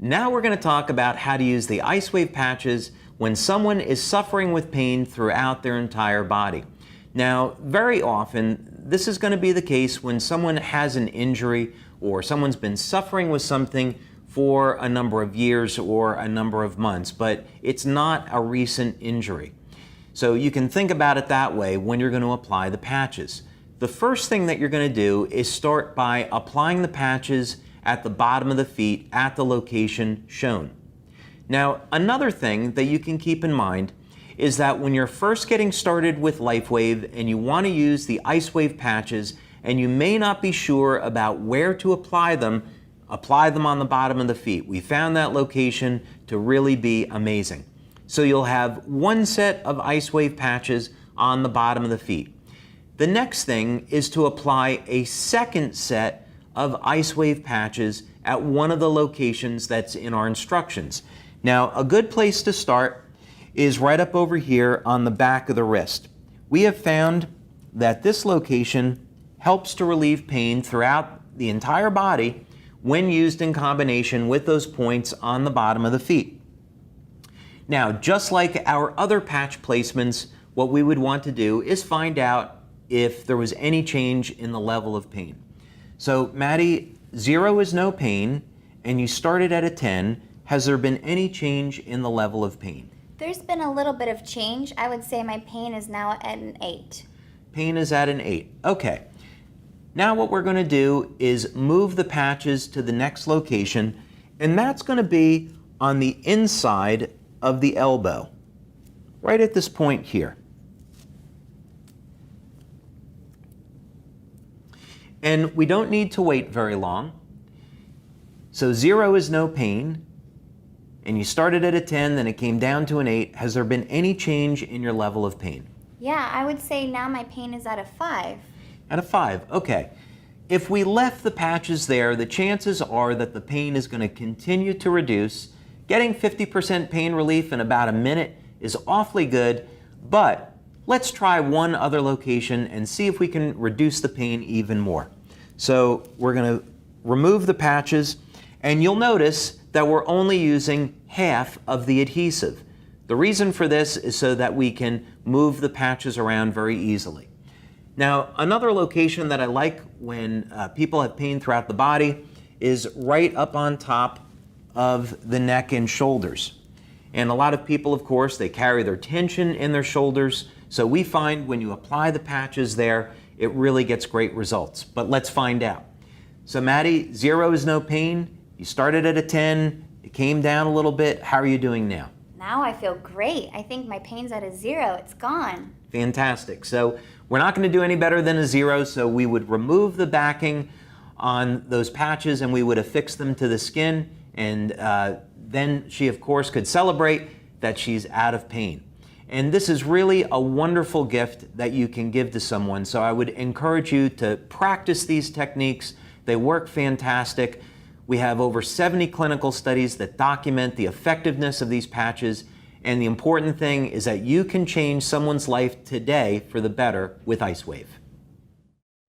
Now we're going to talk about how to use the IceWave patches when someone is suffering with pain throughout their entire body. Now, very often, this is going to be the case when someone has an injury or someone's been suffering with something for a number of years or a number of months, but it's not a recent injury. So you can think about it that way when you're going to apply the patches. The first thing that you're going to do is start by applying the patches at the bottom of the feet at the location shown. Now, another thing that you can keep in mind is that when you're first getting started with LifeWave and you want to use the IceWave patches and you may not be sure about where to apply them on the bottom of the feet. We found that location to really be amazing. So you'll have one set of IceWave patches on the bottom of the feet. The next thing is to apply a second set of IceWave patches at one of the locations that's in our instructions. Now, a good place to start is right up over here on the back of the wrist. We have found that this location helps to relieve pain throughout the entire body when used in combination with those points on the bottom of the feet. Now, just like our other patch placements, what we would want to do is find out if there was any change in the level of pain. So, Maddie, 0 is no pain, and you started at a 10. Has there been any change in the level of pain? There's been a little bit of change. I would say my pain is now at an 8. Pain is at an 8. Okay. Now what we're going to do is move the patches to the next location, and that's going to be on the inside of the elbow, right at this point here. And we don't need to wait very long. So 0 is no pain, and you started at a 10, then it came down to an 8. Has there been any change in your level of pain? Yeah, I would say now my pain is at a 5. At a 5, okay. If we left the patches there, the chances are that the pain is going to continue to reduce. Getting 50% pain relief in about a minute is awfully good, but let's try one other location and see if we can reduce the pain even more. So we're going to remove the patches, and you'll notice that we're only using half of the adhesive. The reason for this is so that we can move the patches around very easily. Now, another location that I like when people have pain throughout the body is right up on top of the neck and shoulders. And a lot of people, of course, they carry their tension in their shoulders. So we find when you apply the patches there, it really gets great results. But let's find out. So Maddie, 0 is no pain. You started at a 10. It came down a little bit. How are you doing now? Now I feel great. I think my pain's at a 0. It's gone. Fantastic. So we're not going to do any better than a 0. So we would remove the backing on those patches and we would affix them to the skin. And then she, of course, could celebrate that she's out of pain. And this is really a wonderful gift that you can give to someone. So I would encourage you to practice these techniques. They work fantastic. We have over 70 clinical studies that document the effectiveness of these patches. And the important thing is that you can change someone's life today for the better with IceWave.